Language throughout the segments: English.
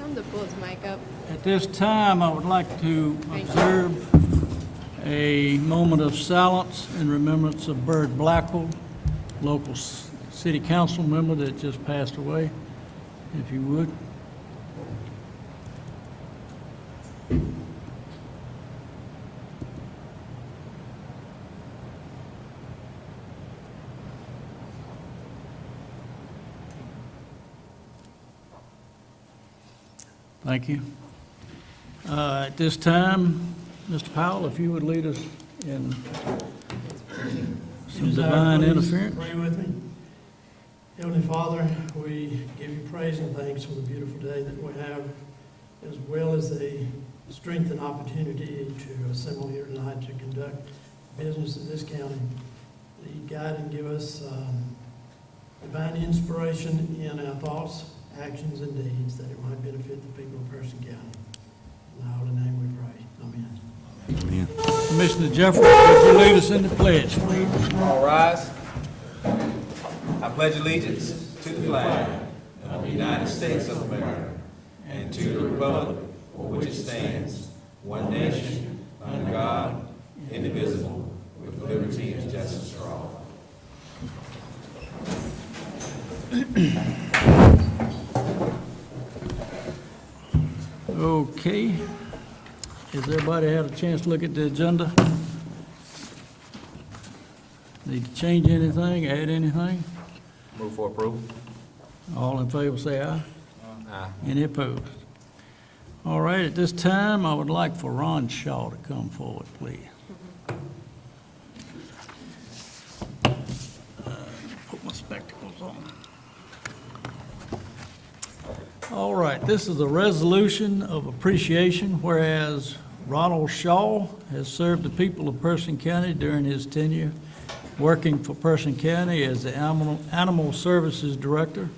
him to pull his mic up. At this time, I would like to observe a moment of silence in remembrance of Bird Blackwell, local city council member that just passed away, if you would. Thank you. At this time, Mr. Powell, if you would lead us in some divine interference. Pray with me. Heavenly Father, we give you praise and thanks for the beautiful day that we have, as well as the strength and opportunity to assemble here tonight to conduct business in this county. Lead, guide, and give us divine inspiration in our thoughts, actions, and deeds, that it might benefit the people of Person County. In thy holy name we pray. Amen. Amen. Commissioner Jeffrey, would you lead us in the pledge, please? All rise. I pledge allegiance to the flag of the United States of America and to the republic for which it stands, one nation, under God, indivisible, with liberty and justice for all. Okay. Has everybody had a chance to look at the agenda? Need to change anything, add anything? Move for approval. All in favor, say aye. Aye. Any opposed? All right, at this time, I would like for Ron Shaw to come forward, please. Put my spectacles on. All right, this is a resolution of appreciation, whereas Ronald Shaw has served the people of Person County during his tenure working for Person County as the Animal Services Director,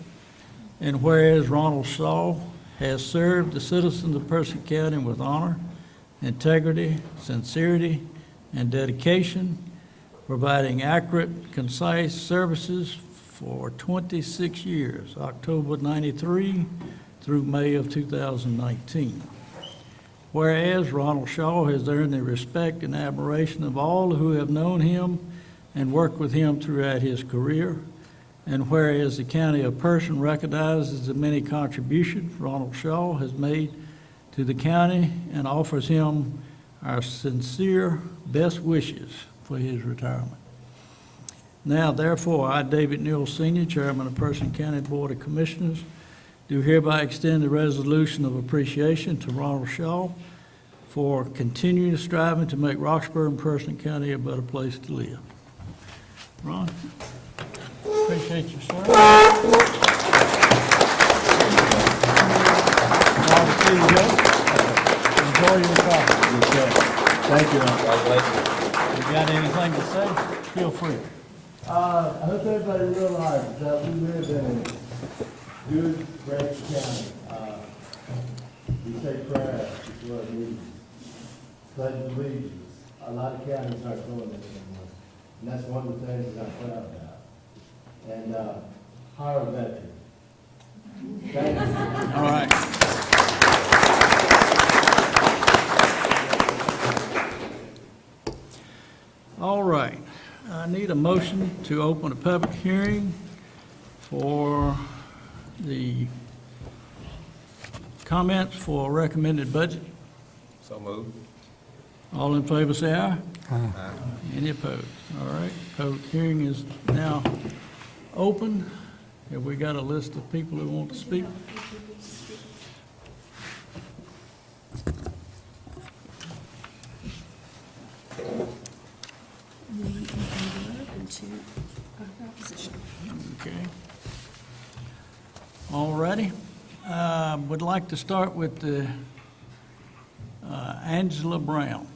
and whereas Ronald Shaw has served the citizens of Person County with honor, integrity, sincerity, and dedication, providing accurate, concise services for 26 years, October '93 through May of 2019. Whereas Ronald Shaw has earned the respect and admiration of all who have known him and worked with him throughout his career, and whereas the County of Person recognizes the many contributions Ronald Shaw has made to the county and offers him our sincere best wishes for his retirement. Now, therefore, I, David Newell Sr., Chairman of Person County Board of Commissioners, do hereby extend the resolution of appreciation to Ronald Shaw for continuing striving to make Roxborough and Person County a better place to live. Ron, appreciate you, sir. Glad to see you go. Enjoy your coffee. Thank you. If you got anything to say, feel free. I hope everybody realizes that we live in a good, great county. We say prayers before our meetings, pledge allegiance. A lot of counties aren't doing this anymore, and that's one of the things that I'm proud about. And hire a veteran. Thank you. All right. All right. I need a motion to open a public hearing for the comments for recommended budget. So moved. All in favor, say aye. Aye. Any opposed? All right, public hearing is now open. Have we got a list of people who want to speak? Okay. All righty. Would like to start with the Angela Brown.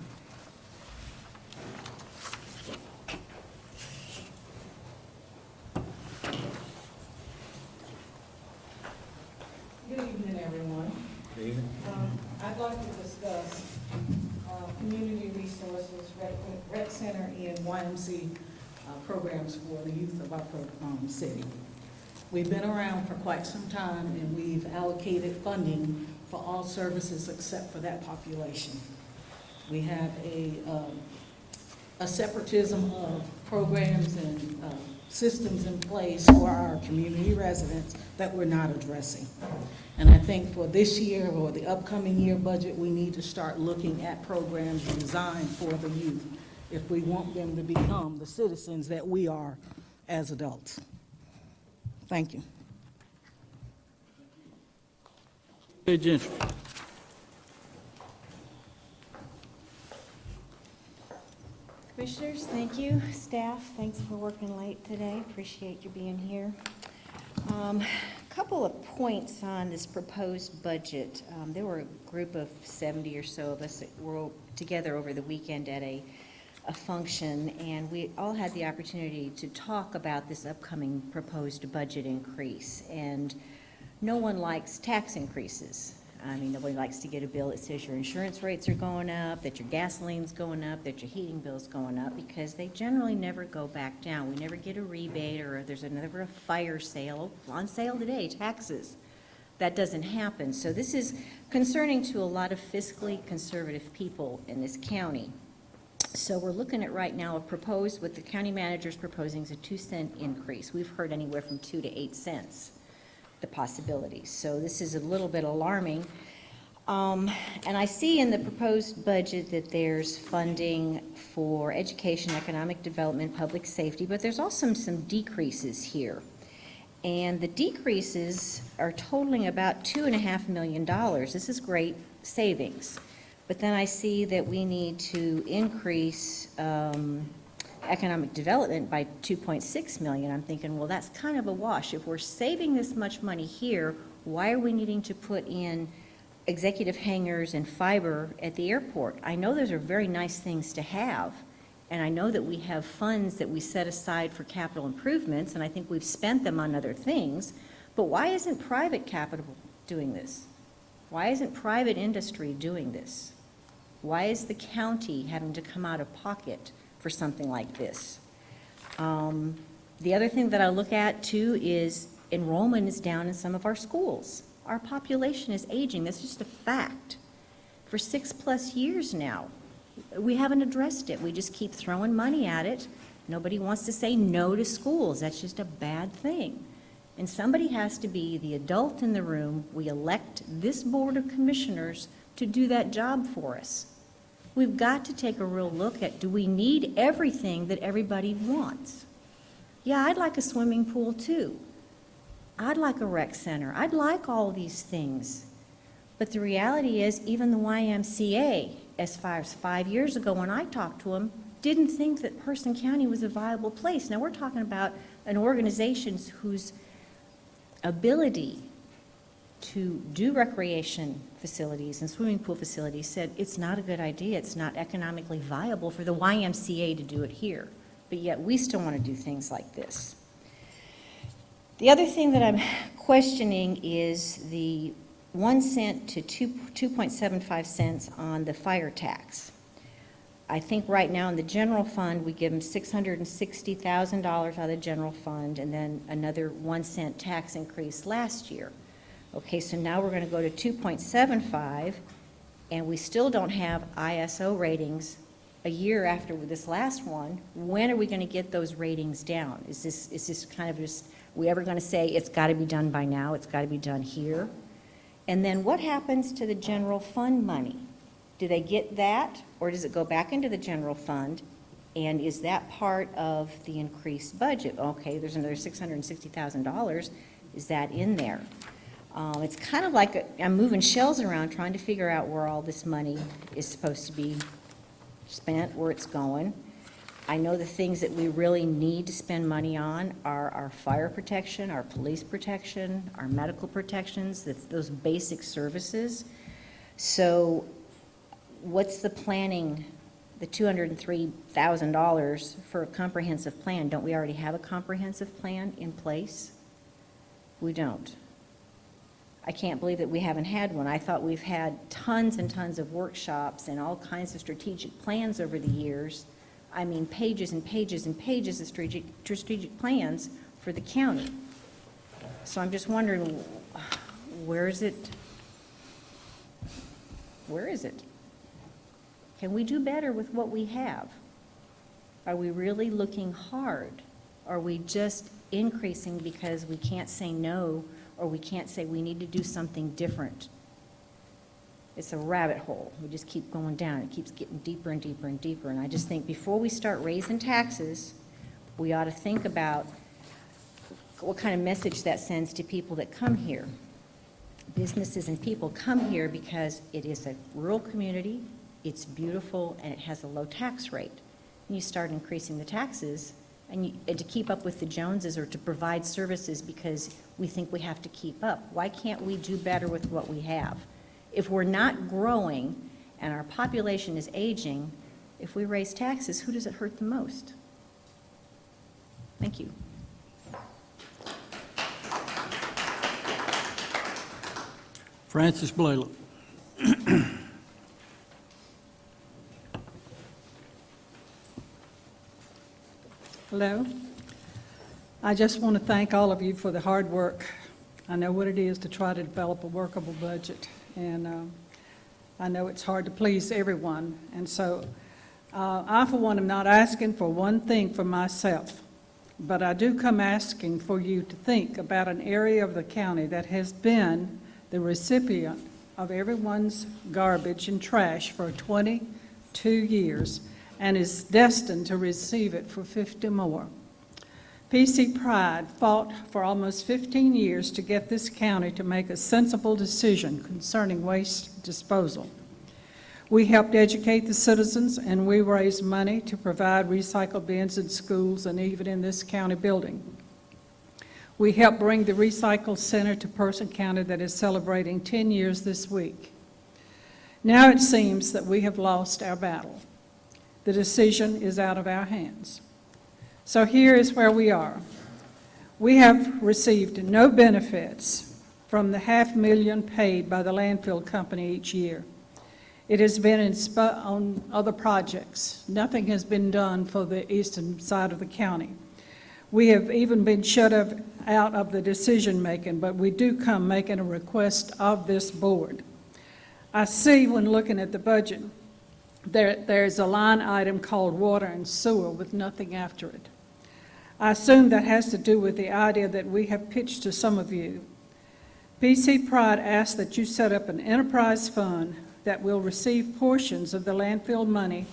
Good evening, everyone. Good evening. I'd like to discuss community resources, rec center, and YMC programs for the youth of our city. We've been around for quite some time, and we've allocated funding for all services except for that population. We have a separatism of programs and systems in place for our community residents that we're not addressing. And I think for this year or the upcoming year budget, we need to start looking at programs designed for the youth if we want them to become the citizens that we are as adults. Thank you. Hey, Gentry. Commissioners, thank you. Staff, thanks for working late today. Appreciate you being here. Couple of points on this proposed budget. There were a group of 70 or so of us that were together over the weekend at a function, and we all had the opportunity to talk about this upcoming proposed budget increase. And no one likes tax increases. I mean, nobody likes to get a bill that says your insurance rates are going up, that your gasoline's going up, that your heating bill's going up, because they generally never go back down. We never get a rebate, or there's never a fire sale. On sale today, taxes. That doesn't happen. So this is concerning to a lot of fiscally conservative people in this county. So we're looking at right now what the county manager's proposing is a 2-cent increase. We've heard anywhere from 2 to 8 cents. The possibilities. So this is a little bit alarming. And I see in the proposed budget that there's funding for education, economic development, public safety, but there's also some decreases here. And the decreases are totaling about $2.5 million. This is great savings. But then I see that we need to increase economic development by $2.6 million. I'm thinking, well, that's kind of a wash. If we're saving this much money here, why are we needing to put in executive hangars and fiber at the airport? I know those are very nice things to have, and I know that we have funds that we set aside for capital improvements, and I think we've spent them on other things, but why isn't private capital doing this? Why isn't private industry doing this? Why is the county having to come out of pocket for something like this? The other thing that I look at too is enrollment is down in some of our schools. Our population is aging. That's just a fact. For 6+ years now, we haven't addressed it. We just keep throwing money at it. Nobody wants to say no to schools. That's just a bad thing. And somebody has to be the adult in the room. We elect this Board of Commissioners to do that job for us. We've got to take a real look at, do we need everything that everybody wants? Yeah, I'd like a swimming pool too. I'd like a rec center. I'd like all these things. But the reality is, even the YMCA, as far as 5 years ago when I talked to them, didn't think that Person County was a viable place. Now we're talking about an organization whose ability to do recreation facilities and swimming pool facilities said it's not a good idea, it's not economically viable for the YMCA to do it here, but yet we still want to do things like this. The other thing that I'm questioning is the 1 cent to 2.75 cents on the fire tax. I think right now in the general fund, we give them $660,000 out of the general fund, and then another 1 cent tax increase last year. Okay, so now we're going to go to 2.75, and we still don't have ISO ratings a year after this last one. When are we going to get those ratings down? Is this kind of just, we ever going to say it's got to be done by now, it's got to be done here? And then what happens to the general fund money? Do they get that, or does it go back into the general fund? And is that part of the increased budget? Okay, there's another $660,000. Is that in there? It's kind of like I'm moving shells around trying to figure out where all this money is supposed to be spent, where it's going. I know the things that we really need to spend money on are our fire protection, our police protection, our medical protections, those basic services. So what's the planning, the $203,000 for a comprehensive plan? Don't we already have a comprehensive plan in place? We don't. I can't believe that we haven't had one. I thought we've had tons and tons of workshops and all kinds of strategic plans over the years. I mean, pages and pages and pages of strategic plans for the county. So I'm just wondering, where is it Where is it? Can we do better with what we have? Are we really looking hard? Are we just increasing because we can't say no, or we can't say we need to do something different? It's a rabbit hole. We just keep going down. It keeps getting deeper and deeper and deeper. And I just think before we start raising taxes, we ought to think about what kind of message that sends to people that come here. Businesses and people come here because it is a rural community, it's beautiful, and it has a low tax rate. And you start increasing the taxes, and to keep up with the Joneses, or to provide services because we think we have to keep up. Why can't we do better with what we have? If we're not growing and our population is aging, if we raise taxes, who does it hurt the most? Thank you. Francis Blaylock. Hello. I just want to thank all of you for the hard work. I know what it is to try to develop a workable budget, and I know it's hard to please everyone. And so I, for one, am not asking for one thing for myself, but I do come asking for you to think about an area of the county that has been the recipient of everyone's garbage and trash for 22 years and is destined to receive it for 50 more. PC Pride fought for almost 15 years to get this county to make a sensible decision concerning waste disposal. We helped educate the citizens, and we raised money to provide recycle bins in schools and even in this county building. We helped bring the Recycle Center to Person County that is celebrating 10 years this week. Now it seems that we have lost our battle. The decision is out of our hands. So here is where we are. We have received no benefits from the $500,000 paid by the landfill company each year. It has been on other projects. Nothing has been done for the eastern side of the county. We have even been shut out of the decision-making, but we do come making a request of this board. I see when looking at the budget, there's a line item called water and sewer with nothing after it. I assume that has to do with the idea that we have pitched to some of you. PC Pride asks that you set up an enterprise fund that will receive portions of the landfill money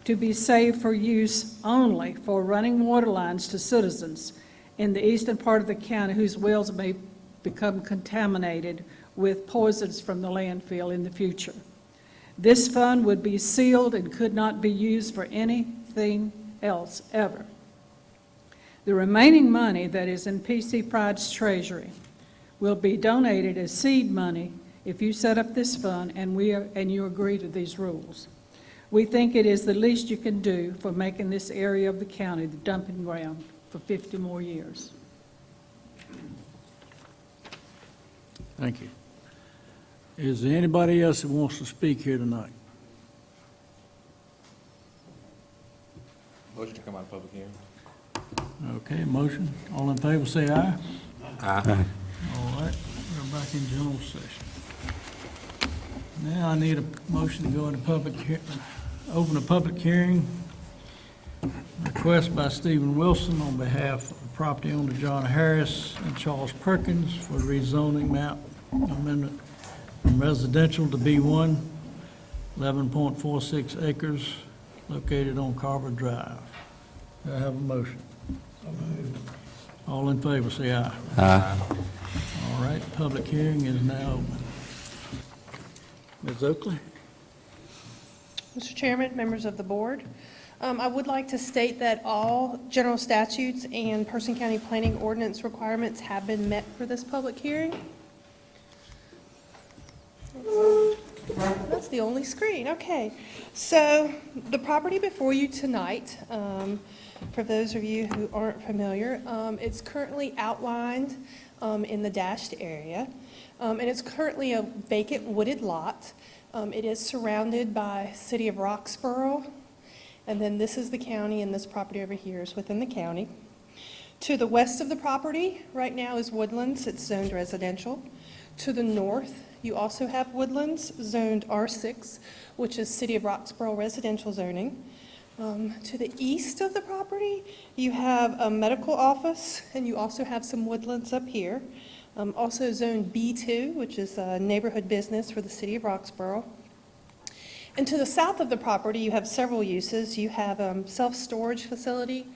to be saved for use only for running water lines to citizens in the eastern part of the county whose wells may become contaminated with poisons from the landfill in the future. This fund would be sealed and could not be used for anything else ever. The remaining money that is in PC Pride's treasury will be donated as seed money if you set up this fund and you agree to these rules. We think it is the least you can do for making this area of the county the dumping ground for 50 more years. Thank you. Is there anybody else that wants to speak here tonight? Motion to come out of public hearing. Okay, motion. All in favor, say aye. Aye. All right, we're back in general session. Now I need a motion to go into open a public hearing. Request by Stephen Wilson on behalf of property owner John Harris and Charles Perkins for rezoning map amendment from residential to B1, 11.46 acres, located on Carver Drive. Do I have a motion? All in favor, say aye. Aye. All right, public hearing is now open. Ms. Oakley? Mr. Chairman, members of the board, I would like to state that all general statutes and Person County planning ordinance requirements have been met for this public hearing. That's the only screen. Okay. So the property before you tonight, for those of you who aren't familiar, it's currently outlined in the dashed area, and it's currently a vacant wooded lot. It is surrounded by City of Roxborough, and then this is the county, and this property over here is within the county. To the west of the property right now is woodlands. It's zoned residential. To the north You also have Woodlands zoned R6, which is City of Roxborough residential zoning. To the east of the property, you have a medical office, and you also have some woodlands up here. Also zoned B2, which is a neighborhood business for the City of Roxborough. And to the south of the property, you have several uses. You have a self-storage facility,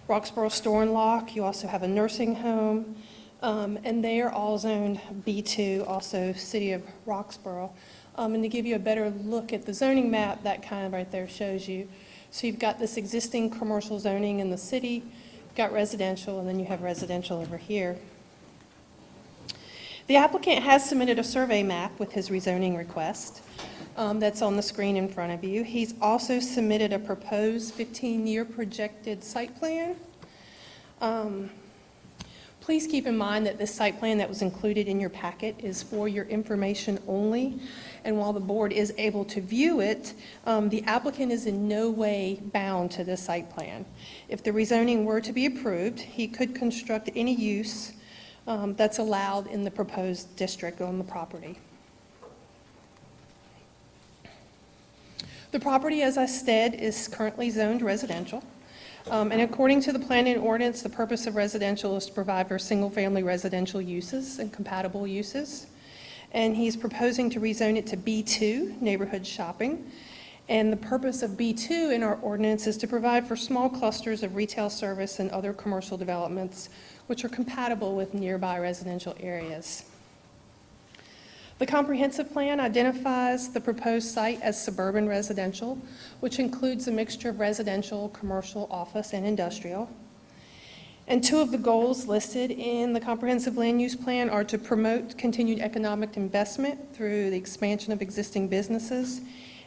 Roxborough Store and Lock. You also have a nursing home, and they are all zoned B2, also City of Roxborough. And to give you a better look at the zoning map, that kind of right there shows you. So you've got this existing commercial zoning in the city, you've got residential, and then you have residential over here. The applicant has submitted a survey map with his rezoning request. That's on the screen in front of you. He's also submitted a proposed 15-year projected site plan. Please keep in mind that this site plan that was included in your packet is for your information only, and while the board is able to view it, the applicant is in no way bound to this site plan. If the rezoning were to be approved, he could construct any use that's allowed in the proposed district on the property. The property, as I said, is currently zoned residential. And according to the planning ordinance, the purpose of residential is to provide for single-family residential uses and compatible uses. And he's proposing to rezone it to B2, neighborhood shopping. And the purpose of B2 in our ordinance is to provide for small clusters of retail service and other commercial developments which are compatible with nearby residential areas. The comprehensive plan identifies the proposed site as suburban residential, which includes a mixture of residential, commercial, office, and industrial. And two of the goals listed in the comprehensive land use plan are to promote continued economic investment through the expansion of existing businesses,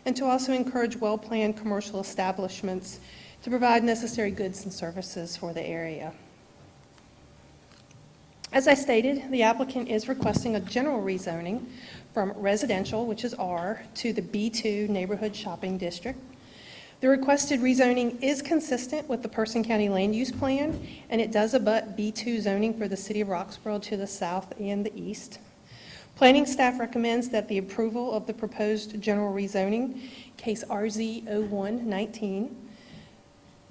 and to also encourage well-planned commercial establishments to provide necessary goods and services for the area. As I stated, the applicant is requesting a general rezoning from residential, which is R, to the B2 neighborhood shopping district. The requested rezoning is consistent with the Person County Land Use Plan, and it does abut B2 zoning for the City of Roxborough to the south and the east. Planning staff recommends that the approval of the proposed general rezoning, case RZ 0119,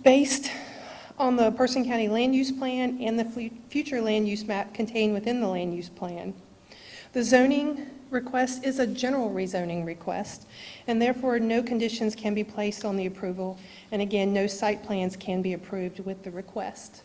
based on the Person County Land Use Plan and the future land use map contained within the land use plan. The zoning request is a general rezoning request, and therefore no conditions can be placed on the approval, and again, no site plans can be approved with the request.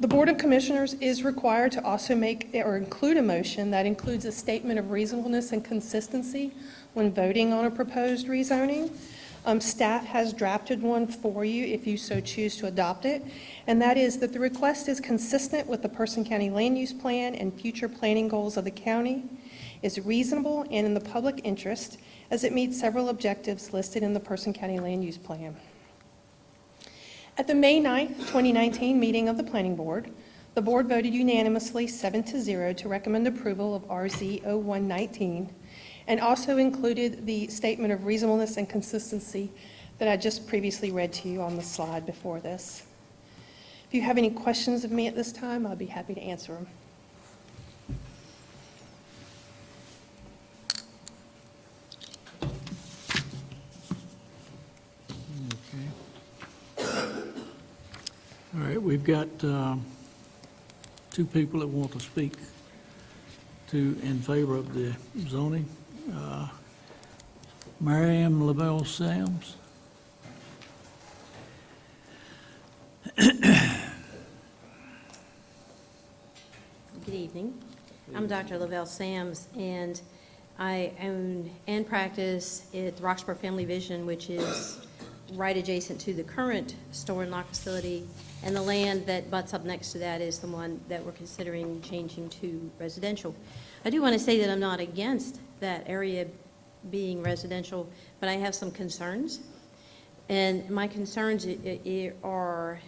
The Board of Commissioners is required to also make or include a motion that includes a statement of reasonableness and consistency when voting on a proposed rezoning. Staff has drafted one for you if you so choose to adopt it, and that is that the request is consistent with the Person County Land Use Plan and future planning goals of the county, is reasonable and in the public interest as it meets several objectives listed in the Person County Land Use Plan. At the May 9th, 2019 meeting of the Planning Board, the board voted unanimously 7-0 to recommend approval of RZ 0119, and also included the statement of reasonableness and consistency that I just previously read to you on the slide before this. If you have any questions of me at this time, I'll be happy to answer them. All right, we've got two people that want to speak in favor of the zoning. Miriam Lavelle Sams. Good evening. I'm Dr. Lavelle Sams, and I own and practice at the Roxborough Family Vision, which is right adjacent to the current store and lock facility, and the land that butts up next to that is the one that we're considering changing to residential. I do want to say that I'm not against that area being residential, but I have some concerns. And my concerns are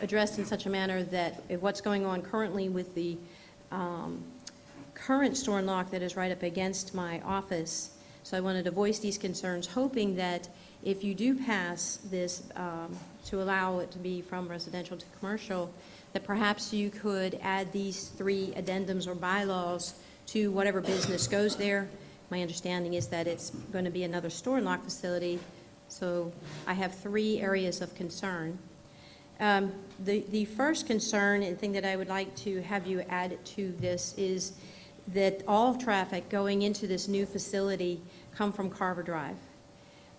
addressed in such a manner that if what's going on currently with the current store and lock that is right up against my office. So I wanted to voice these concerns, hoping that if you do pass this to allow it to be from residential to commercial, that perhaps you could add these 3 addendums or bylaws to whatever business goes there. My understanding is that it's going to be another store and lock facility, so I have 3 areas of concern. The first concern and thing that I would like to have you add to this is that all traffic going into this new facility come from Carver Drive.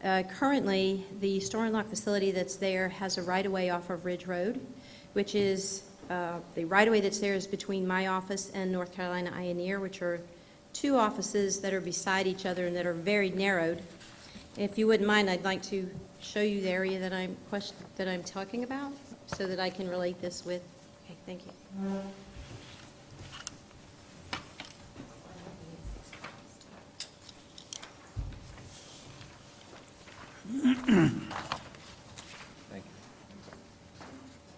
Currently, the store and lock facility that's there has a right-of-way off of Ridge Road, which is, the right-of-way that's there is between my office and North Carolina Ioneer, which are 2 offices that are beside each other and that are very narrowed. If you wouldn't mind, I'd like to show you the area that I'm talking about so that I can relate this with, okay, thank you. Thank you.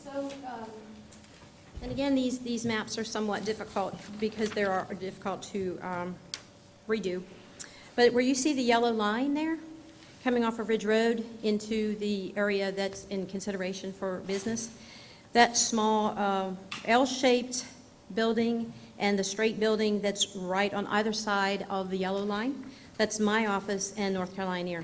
So, and again, these maps are somewhat difficult because they are difficult to redo. But where you see the yellow line there, coming off of Ridge Road into the area that's in consideration for business, that small L-shaped building and the straight building that's right on either side of the yellow line, that's my office and North Carolina Air.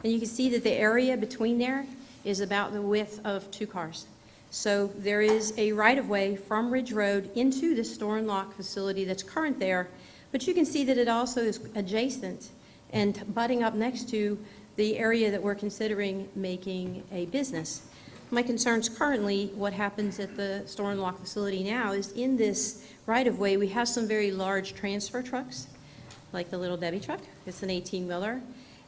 And you can see that the area between there is about the width of 2 cars. So there is a right-of-way from Ridge Road into the store and lock facility that's current there, but you can see that it also is adjacent and butting up next to the area that we're considering making a business. My concerns currently, what happens at the store and lock facility now is in this right-of-way, we have some very large transfer trucks, like the Little Debbie truck. It's an 18-wheeler.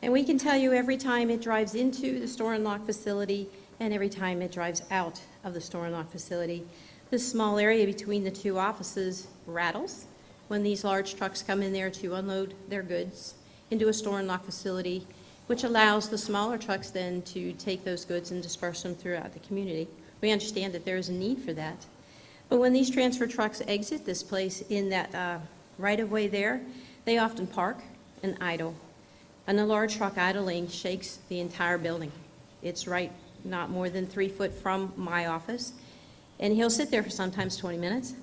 And we can tell you every time it drives into the store and lock facility and every time it drives out of the store and lock facility, this small area between the 2 offices rattles when these large trucks come in there to unload their goods into a store and lock facility, which allows the smaller trucks then to take those goods and disperse them throughout the community. We understand that there is a need for that. But when these transfer trucks exit this place in that right-of-way there, they often park and idle. And a large truck idling shakes the entire building. It's right not more than 3 foot from my office. And he'll sit there for sometimes 20 minutes.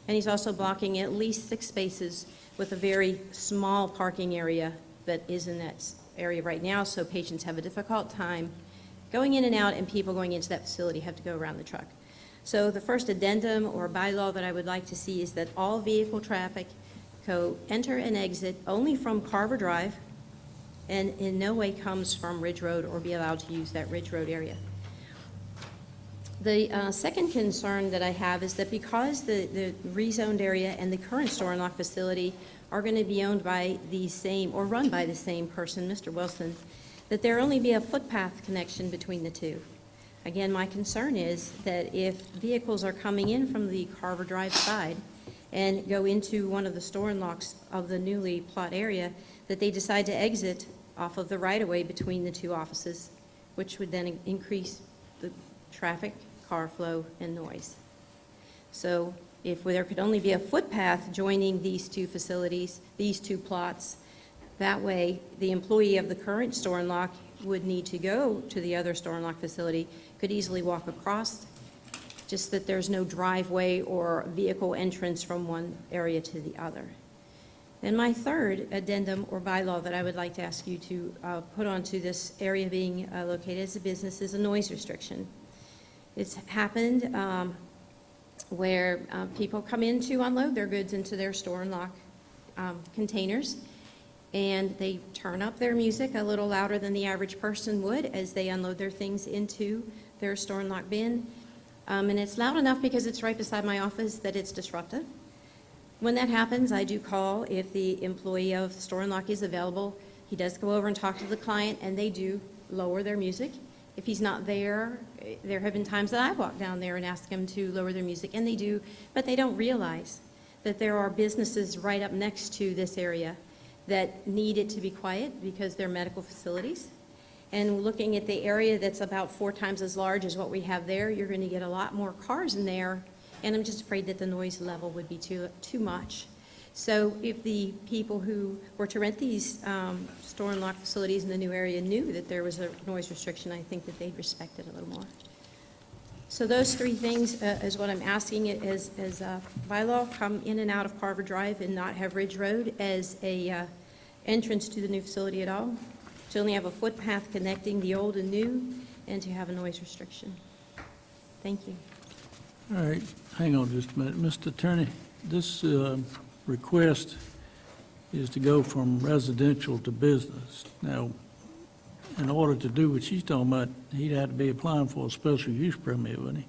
And he's also blocking at least 6 spaces with a very small parking area that is in that area right now, so patients have a difficult time going in and out, and people going into that facility have to go around the truck. So the first addendum or bylaw that I would like to see is that all vehicle traffic go enter and exit only from Carver Drive and in no way comes from Ridge Road or be allowed to use that Ridge Road area. The second concern that I have is that because the rezoned area and the current store and lock facility are going to be owned by the same or run by the same person, Mr. Wilson, that there only be a footpath connection between the 2. Again, my concern is that if vehicles are coming in from the Carver Drive side and go into one of the store and locks of the newly plot area, that they decide to exit off of the right-of-way between the 2 offices, which would then increase the traffic, car flow, and noise. So if there could only be a footpath joining these 2 facilities, these 2 plots, that way the employee of the current store and lock would need to go to the other store and lock facility, could easily walk across, just that there's no driveway or vehicle entrance from one area to the other. And my third addendum or bylaw that I would like to ask you to put onto this area being located as a business is a noise restriction. It's happened where people come in to unload their goods into their store and lock containers, and they turn up their music a little louder than the average person would as they unload their things into their store and lock bin. And it's loud enough because it's right beside my office that it's disruptive. When that happens, I do call if the employee of store and lock is available. He does go over and talk to the client, and they do lower their music. If he's not there, there have been times that I've walked down there and asked him to lower their music, and they do, but they don't realize that there are businesses right up next to this area that need it to be quiet because they're medical facilities. And looking at the area that's about 4 times as large as what we have there, you're going to get a lot more cars in there, and I'm just afraid that the noise level would be too much. So if the people who were to rent these store and lock facilities in the new area knew that there was a noise restriction, I think that they'd respect it a little more. So those three things is what I'm asking it as bylaw, come in and out of Carver Drive and not have Ridge Road as a entrance to the new facility at all, to only have a footpath connecting the old and new, and to have a noise restriction. Thank you. All right, hang on just a minute. Mr. Attorney, this request is to go from residential to business. Now, in order to do what she's talking about, he'd have to be applying for a special use permit, wouldn't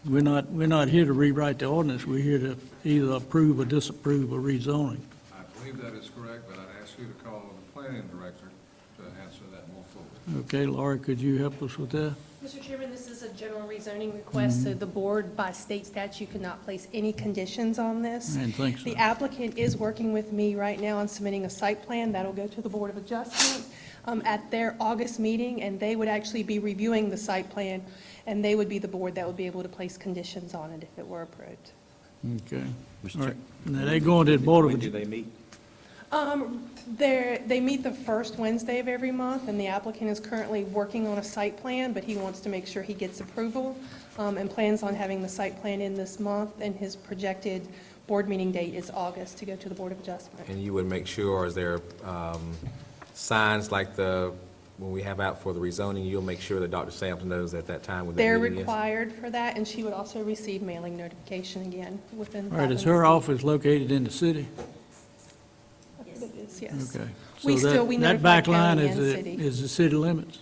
he? We're not here to rewrite the ordinance. We're here to either approve or disapprove a rezoning. I believe that is correct, but I'd ask you to call the planning director to answer that more fully. Okay, Laura, could you help us with that? Mr. Chairman, this is a general rezoning request, so the board, by state statute, cannot place any conditions on this. I didn't think so. The applicant is working with me right now on submitting a site plan. That'll go to the Board of Adjustment at their August meeting, and they would actually be reviewing the site plan, and they would be the board that would be able to place conditions on it if it were approved. Okay. All right. Now, they going to the Board of... When do they meet? They meet the first Wednesday of every month, and the applicant is currently working on a site plan, but he wants to make sure he gets approval, and plans on having the site plan in this month, and his projected board meeting date is August to go to the Board of Adjustment. And you would make sure, is there signs like when we have out for the rezoning, you'll make sure that Dr. Sampson knows at that time when that They're meeting is? required for that, and she would also receive mailing notification again within 5 All right, is business her days. office located in the city? It is, yes. Okay. We So still, we that notify back line county is and the- city. is the city limits?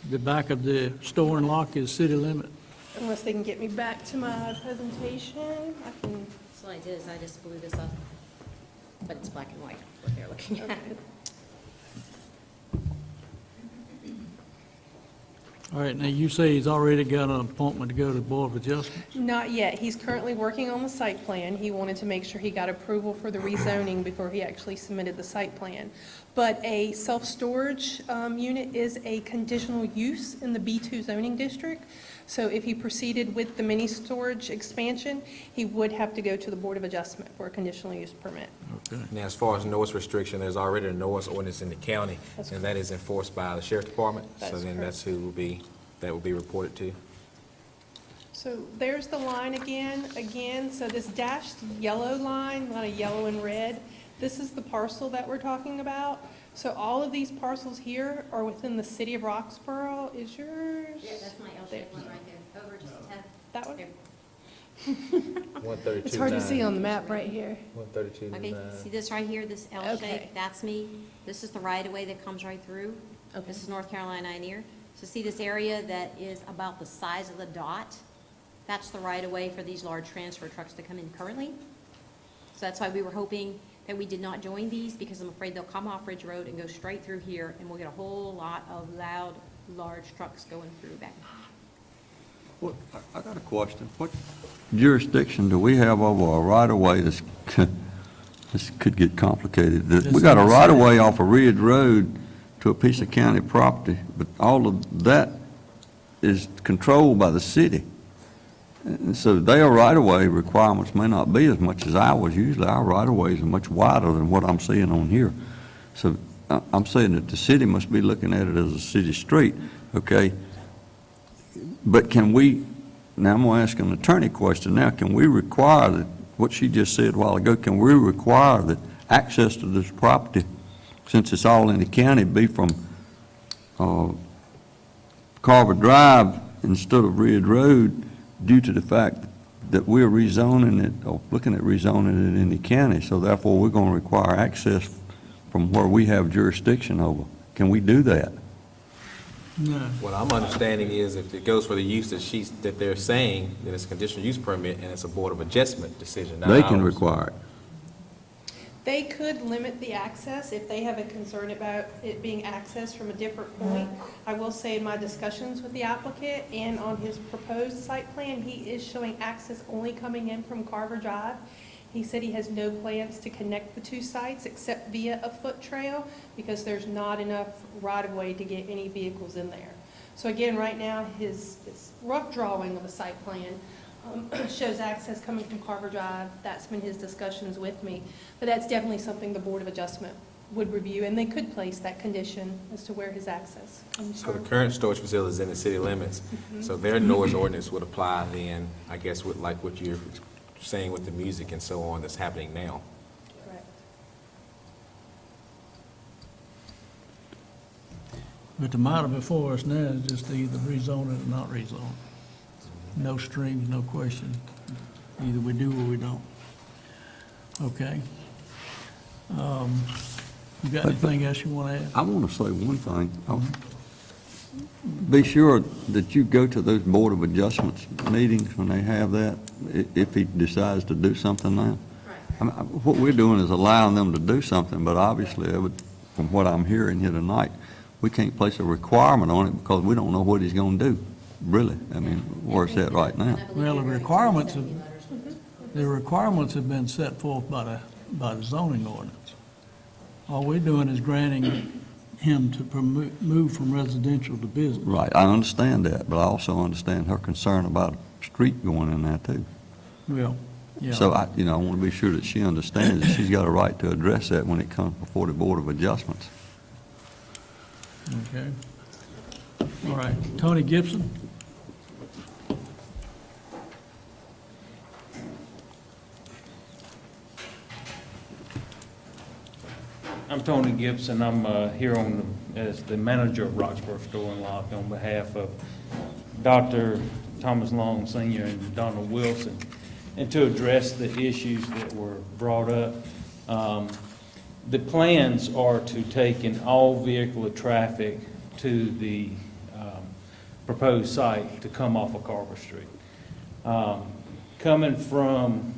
The back of the store and lock is city limit? Unless they can get me back to my presentation, I can, So what I did is I just blew this up, but it's black and white, what they're looking at. All right, now you say he's already got an appointment to go to the Board of Adjustment? not yet. He's currently working on the site plan. He wanted to make sure he got approval for the rezoning before he actually submitted the site plan. But a self-storage unit is a conditional use in the B2 zoning district. So if he proceeded with the mini storage expansion, he would have to go to the Board of Adjustment for a conditional use permit. Okay. Now, as far as noise restriction, there's already a noise ordinance in the county, That's and that is enforced by the sheriff's department. That So is then correct. that's that will be reported to. So there's the line again, so this dashed yellow line, not a yellow and red, this is the parcel that we're talking about. So all of these parcels here are within the city of Roxborough. Is yours? Yeah, that's my L-shaped one right there, over just a tad. That one? There. 132.9. It's hard to see on the map right here. 132.9. Okay, see this right here, this L Okay. shape, that's me. This is the right-of-way that comes right through. Okay. This is North Carolina Ioneer. So see this area that is about the size of the dot? That's the right-of-way for these large transfer trucks to come in currently. So that's why we were hoping that we did not join these, because I'm afraid they'll come off Ridge Road and go straight through here, and we'll get a whole lot of loud, large trucks going through back. What, I got a question. What jurisdiction do we have over a right-of-way that's, this could get complicated. We got a right-of-way off of Ridge Road to a piece of county property, but all of that is controlled by the city. And so their right-of-way requirements may not be as much as ours. Usually our right-of-ways are much wider than what I'm seeing on here. So I'm saying that the city must be looking at it as a city street, okay? But can we, now I'm going to ask an attorney question now, can we require that, what she just said a while ago, can we require that access to this property, since it's all in the county, be from Carver Drive instead of Ridge Road, due to the fact that we're rezoning it, or looking at rezoning it in the county, so therefore we're going to require access from where we have jurisdiction over? Can we do that? No. What I'm understanding is if it goes for the use that they're saying, then it's a conditional use permit and it's a Board of Adjustment decision, not They can ours. require it. They could limit the access if they have a concern about it being accessed from a different point. I will say in my discussions with the applicant and on his proposed site plan, he is showing access only coming in from Carver Drive. He said he has no plans to connect the two sites except via a foot trail because there's not enough right-of-way to get any vehicles in there. So again, right now, his rough drawing of a site plan shows access coming from Carver Drive. That's been his discussions with me. But that's definitely something the Board of Adjustment would review, and they could place that condition as to where his access comes So the from. current storage facility is in the city limits, so their noise ordinance would apply then, I guess, with like what you're saying with the music and so on that's happening now. Correct. But the matter before us now is just to either rezone it or not rezone it. No strings, no question. Either we do or we don't. Okay. You got anything else you want to add? I want to say one thing. Be sure that you go to those Board of Adjustments meetings when they have that, if he decides to do something now. I mean, what we're doing is allowing them to do something, but obviously, from what I'm hearing here tonight, we can't place a requirement on it because we don't know what he's going to do, really. I mean, where it's at right now. Well, the requirements have been set forth by the zoning ordinance. All we're doing is granting him to move from residential to business. Right, I understand that, but I also understand her concern about a street going in there too. Well, yeah. So I want to be sure that she understands that she's got a right to address that when it comes before the Board of Adjustments. Okay. All right, Tony Gibson? I'm Tony Gibson. I'm here as the manager of Roxborough Store and Lock on behalf of Dr. Thomas Long Sr. and Donald Wilson, and to address the issues that were brought up. The plans are to take in all vehicular traffic to the proposed site to come off of Carver Street. Coming from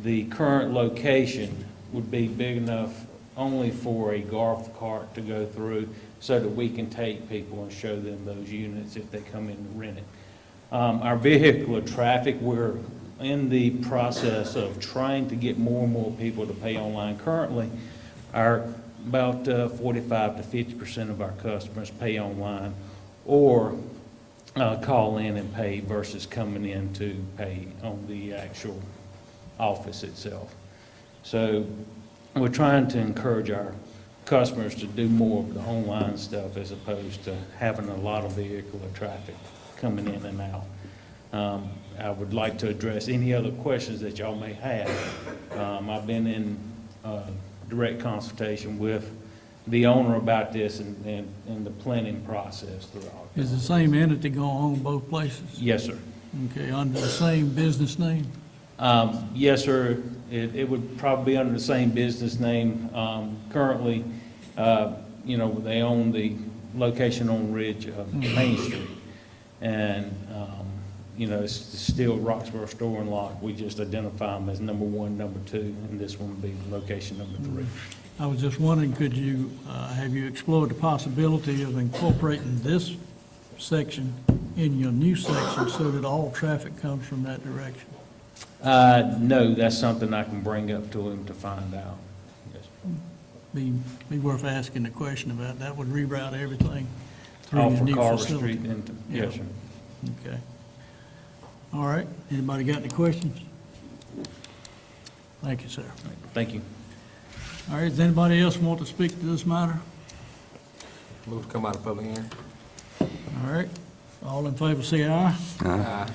the current location would be big enough only for a golf cart to go through so that we can take people and show them those units if they come in to rent it. Our vehicular traffic, we're in the process of trying to get more and more people to pay online. Currently, about 45 to 50% of our customers pay online or call in and pay versus coming in to pay on the actual office itself. So we're trying to encourage our customers to do more of the online stuff as opposed to having a lot of vehicular traffic coming in and out. I would like to address any other questions that y'all may have. I've been in direct consultation with the owner about this and the planning process throughout. Is the same entity going to own both places? Yes, sir. Okay, under the same business name? Yes, sir. It would probably be under the same business name. Currently, they own the location on Ridge of Main Street. And, it's still Roxborough Store and Lock. We just identify them as number 1, number 2, and this one would be location number 3. I was just wondering, have you explored the possibility of incorporating this section in your new section so that all traffic comes from that direction? No, that's something I can bring up to him to find out. Yes, sir. Be worth asking the question about. That would reroute everything through Off your of new Carver facility. Street into, Yeah. yes, sir. Okay. All right, anybody got any questions? Thank you, sir. Thank you. All right, does anybody else want to speak to this matter? Move to come out of public hearing. All right, all in favor say aye. Aye.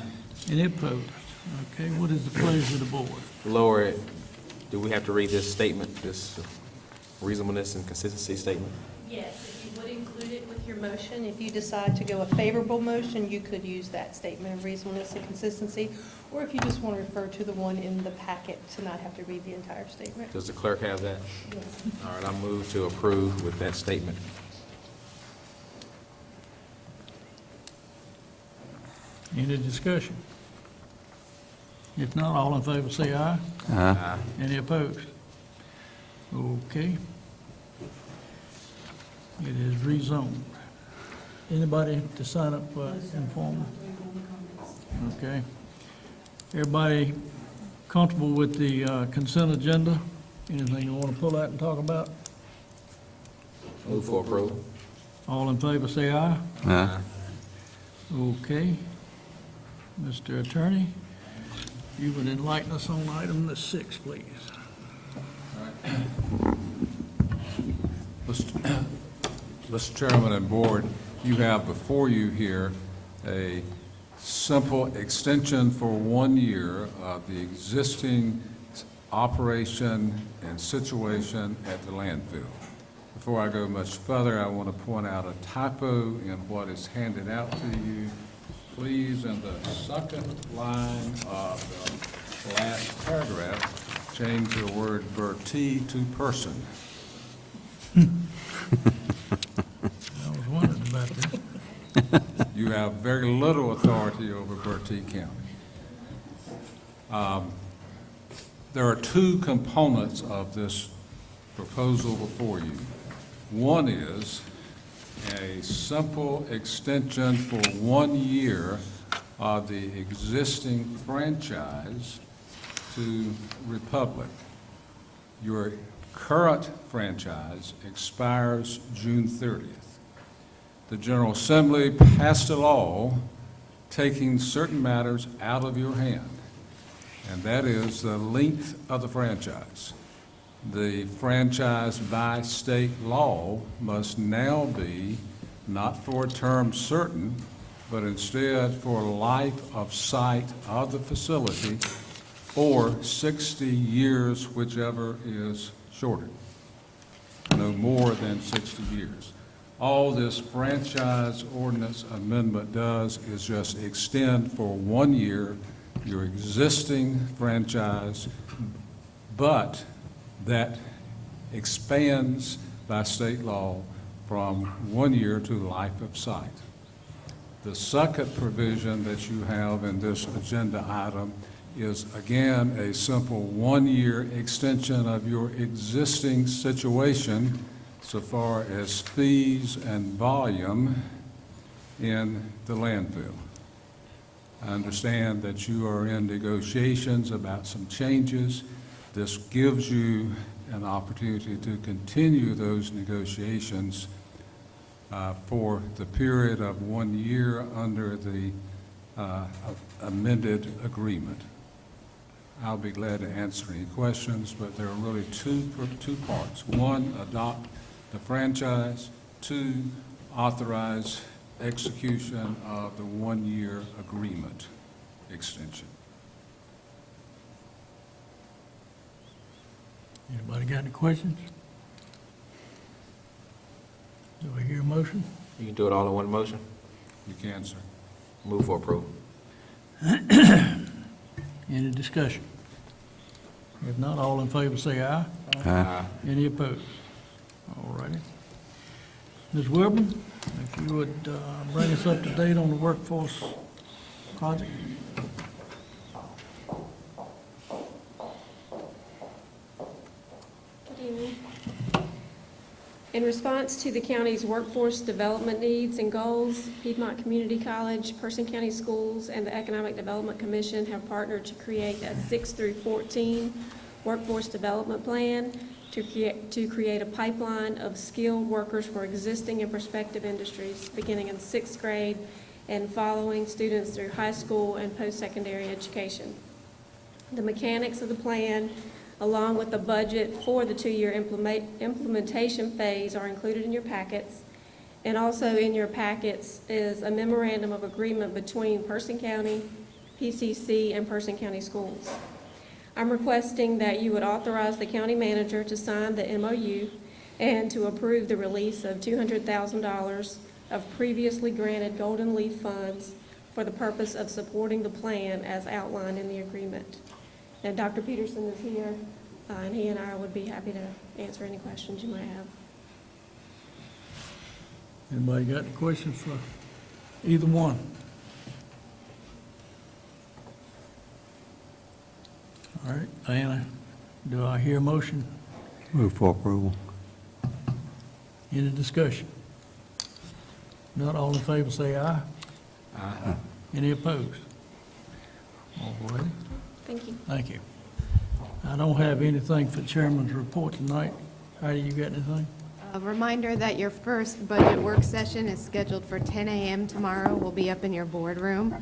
Any opposed? Okay, what is the pleasure of the board? Lower it. Do we have to read this statement, this reasonableness and consistency statement? Yes, if you would include it with your motion, if you decide to go a favorable motion, you could use that statement of reasonableness and consistency, or if you just want to refer to the one in the packet to not have to read the entire statement. Does the clerk have that? Yes. All right, I move to approve with that statement. Any discussion? If not, all in favor say aye. Aye. Any opposed? Okay. It is rezoned. Anybody to sign up for informal? Okay. Everybody comfortable with the consent agenda? Anything you want to pull out and talk about? Move for approval. All in favor say aye. Aye. Okay. Mr. Attorney, you would enlighten us on item number 6, please. Mr. Chairman and Board, you have before you here a simple extension for 1 year of the existing operation and situation at the landfill. Before I go much further, I want to point out a typo in what is handed out to you. Please, in the second line of the last paragraph, change the word Bertie to person. I was wondering about that. You have very little authority over Bertie County. There are two components of this proposal before you. One is a simple extension for 1 year of the existing franchise to Republic. Your current franchise expires June 30th. The General Assembly passed a law taking certain matters out of your hand, and that is the length of the franchise. The franchise by state law must now be not for a term certain, but instead for life of sight of the facility or 60 years, whichever is shorter. No more than 60 years. All this franchise ordinance amendment does is just extend for 1 year your existing franchise, but that expands by state law from 1 year to life of sight. The second provision that you have in this agenda item is, again, a simple 1 year extension of your existing situation so far as fees and volume in the landfill. I understand that you are in negotiations about some changes. This gives you an opportunity to continue those negotiations for the period of 1 year under the amended agreement. I'll be glad to answer any questions, but there are really two parts. One, adopt the franchise. Two, authorize execution of the 1 year agreement extension. Anybody got any questions? Do I hear a motion? You can do it all in one motion. You can, sir. Move for approval. Any discussion? If not, all in favor say aye. Aye. Any opposed? All righty. Ms. Wilburn, if you would bring us up to date on the workforce project. Good evening. In response to the county's workforce development needs and goals, Piedmont Community College, Person County Schools, and the Economic Development Commission have partnered to create a 6 through 14 workforce development plan to create a pipeline of skilled workers for existing and prospective industries, beginning in 6th grade and following students through high school and post-secondary education. The mechanics of the plan, along with the budget for the 2-year implementation phase, are included in your packets. And also in your packets is a memorandum of agreement between Person County, PCC, and Person County Schools. I'm requesting that you would authorize the county manager to sign the MOU and to approve the release of $200,000 of previously granted Golden Leaf funds for the purpose of supporting the plan as outlined in the agreement. And Dr. Peterson is here, and he and I would be happy to answer any questions you might have. Anybody got any questions for either one? All right, Diana, do I hear a motion? Move for approval. Any discussion? Not all in favor, say aye. Aye. Any opposed? All righty, Thank you. thank you. I don't have anything for Chairman's report tonight. Heidi, you got anything? A reminder that your first budget work session is scheduled for 10 a.m. tomorrow. We'll be up in your boardroom.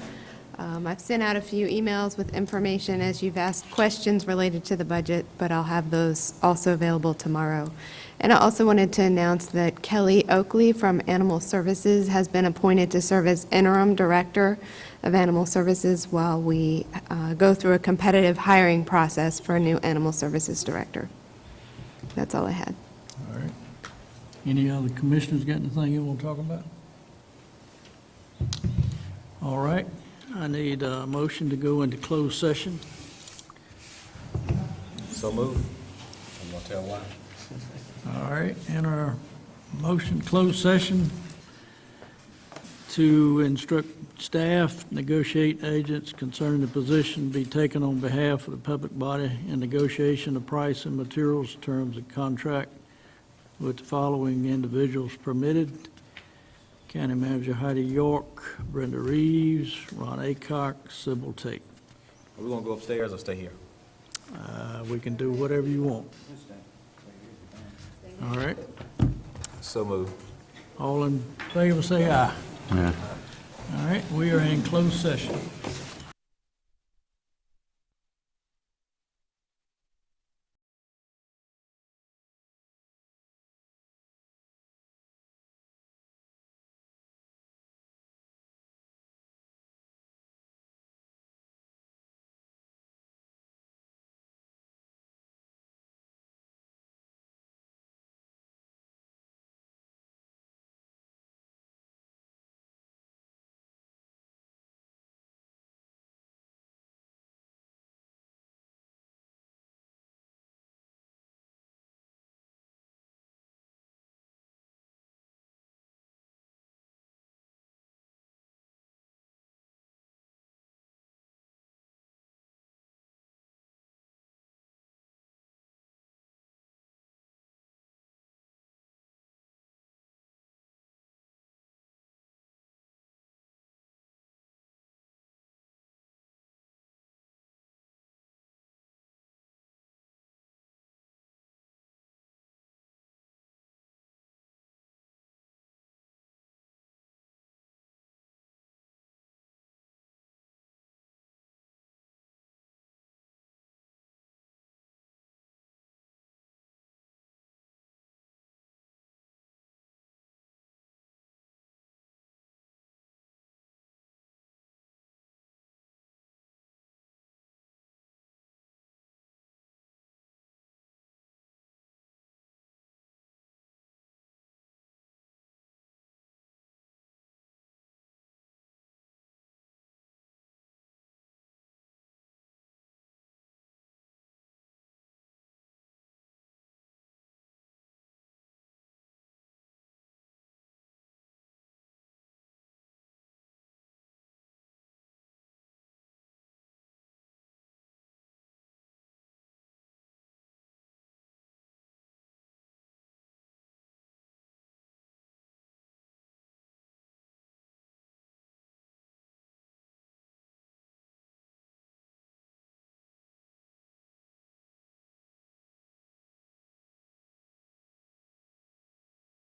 I've sent out a few emails with information as you've asked questions related to the budget, but I'll have those also available tomorrow. And I also wanted to announce that Kelly Oakley from Animal Services has been appointed to serve as interim director of Animal Services while we go through a competitive hiring process for a new Animal Services director. That's all I had. All right. Any other commissioners got anything you want to talk about? All right. I need a motion to go into closed session. So moved. I'm gonna tell why. All right, enter motion, closed session to instruct staff, negotiate agents concerning the position be taken on behalf of the public body in negotiation of price and materials terms of contract with the following individuals permitted: County Manager Heidi York, Brenda Reeves, Ron Aycock, Sybil Tate. Are we gonna go upstairs or stay here? We can do whatever you want. All right, So moved. all in favor, say aye. Yeah. All right, we are in closed session.